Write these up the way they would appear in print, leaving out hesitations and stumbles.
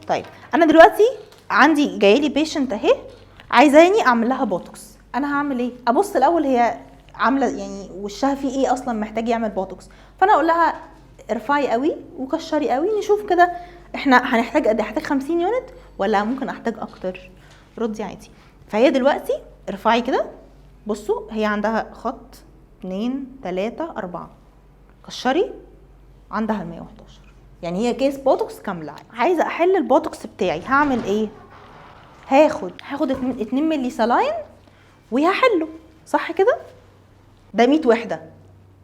طيب انا دلوقتي عندي جايلي بيشنت اهي عايزاني اعمل لها بوتوكس. انا هعمل ايه؟ ابص الاول هي عامله يعني وشها فيه ايه اصلا محتاج يعمل بوتوكس. فانا اقول لها ارفعي قوي وكشري قوي نشوف كده احنا هنحتاج قد ايه، هحتاج 50 يونت ولا ممكن احتاج اكتر. ردي عادي. فهي دلوقتي ارفعي كده، بصوا هي عندها خط 2 3 4، كشري عندها 111. يعني هي كيس بوتوكس كامله. عايزه احل البوتوكس بتاعي هعمل ايه؟ هاخد 2 مللي سلاين وهحله، صح كده؟ ده 100 وحده،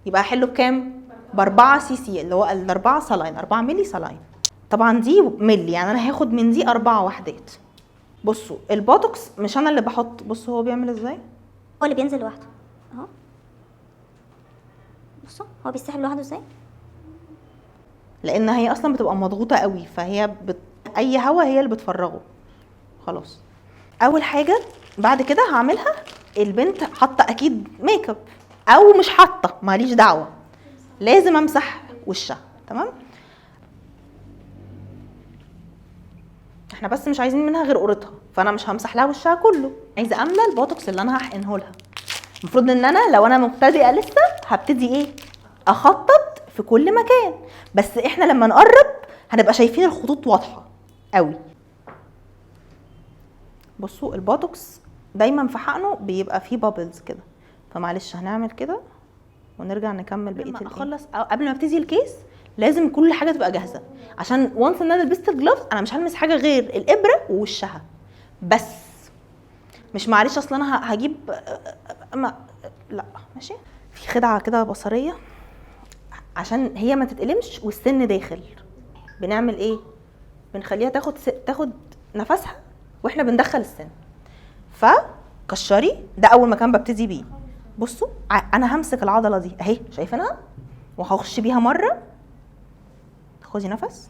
يبقى هحله بكام؟ ب 4 سي سي اللي هو ال 4 سلاين، 4 مللي سلاين. طبعا دي ملي، يعني انا هاخد من دي 4 وحدات. بصوا البوتوكس مش انا اللي بحط، بصوا هو بيعمل ازاي؟ هو اللي بينزل لوحده اهو. بصوا هو بيسحب لوحده ازاي، لان هي اصلا بتبقى مضغوطه قوي، فهي اي هوا هي اللي بتفرغه. خلاص اول حاجه بعد كده هعملها، البنت حاطه اكيد ميك اب او مش حاطه ماليش دعوه، لازم امسح وشها. تمام، احنا بس مش عايزين منها غير قرطها، فانا مش همسح لها وشها كله، عايزه املى البوتوكس اللي انا هحقنه لها. المفروض ان انا لو انا مبتدئه لسه هبتدي ايه؟ اخطط في كل مكان، بس احنا لما نقرب هنبقى شايفين الخطوط واضحه قوي. بصوا البوتوكس دايما في حقنه بيبقى فيه بابلز كده، فمعلش هنعمل كده ونرجع نكمل بقيه لما اخلص أو قبل ما ابتدي الكيس لازم كل حاجه تبقى جاهزه، عشان وانس ان انا لبست الجلافز انا مش هلمس حاجه غير الابره ووشها بس. مش معلش اصل انا هجيب لا ماشي. في خدعه كده بصريه عشان هي ما تتقلمش والسن داخل، بنعمل ايه؟ بنخليها تاخد نفسها واحنا بندخل السن. فكشري ده اول مكان ببتدي بيه. بصوا انا همسك العضله دي اهي شايفينها وهخش بيها مره، خدي نفس،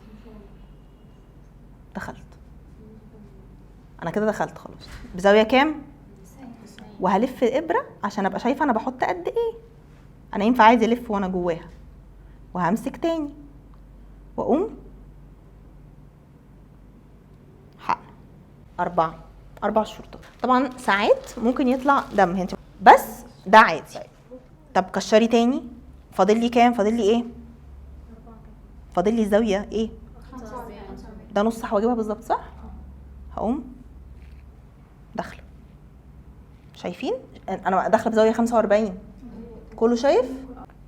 دخلت. انا كده دخلت خلاص. بزاويه كام؟ وهلف الابره عشان ابقى شايفه انا بحط قد ايه. انا ينفع عايزه الف وانا جواها، وهمسك تاني واقوم حقن. 4 شرطات. طبعا ساعات ممكن يطلع دم هنا بس ده عادي. طب كشري تاني. فاضل لي كام؟ فاضل لي ايه؟ فاضل لي الزاويه ايه؟ ده نص حواجبها بالظبط صح؟ هقوم داخله، شايفين انا داخله بزاويه 45 كله شايف؟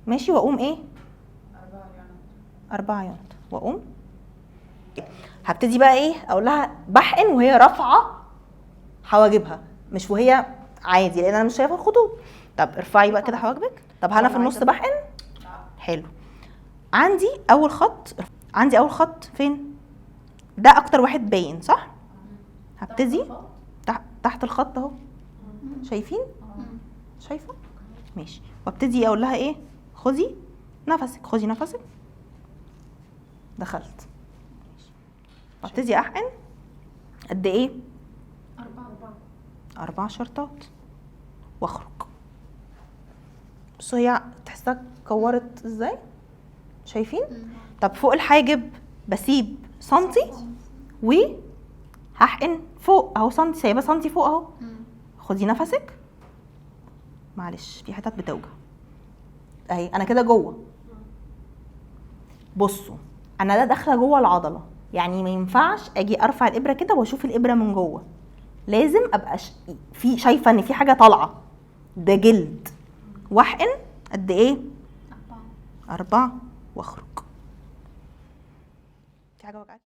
ماشي. واقوم ايه؟ 4 يونت واقوم هبتدي بقى ايه؟ اقول لها بحقن وهي رافعه حواجبها مش وهي عادي لان انا مش شايفه الخطوط. طب ارفعي بقى كده حواجبك. طب انا في النص بحقن؟ حلو. عندي اول خط فين؟ ده اكتر واحد باين صح؟ هبتدي تحت الخط اهو، شايفين؟ شايفه؟ ماشي. وابتدي اقول لها ايه؟ خدي نفسك، خدي نفسك، دخلت. وابتدي احقن قد ايه؟ 4 شرطات واخرج. بصوا هي تحسها كورت ازاي؟ شايفين؟ طب فوق الحاجب بسيب سنتي وهحقن فوق اهو، سنتي سايبه سنتي فوق اهو. خدي نفسك، معلش في حتت بتوجع اهي، انا كده جوه. بصوا انا ده داخله جوه العضله، يعني ما ينفعش اجي ارفع الابره كده واشوف الابره من جوه، لازم ابقى في شايفه ان في حاجه طالعه، ده جلد. واحقن قد ايه؟ 4 واخرج. في حاجه وجعت؟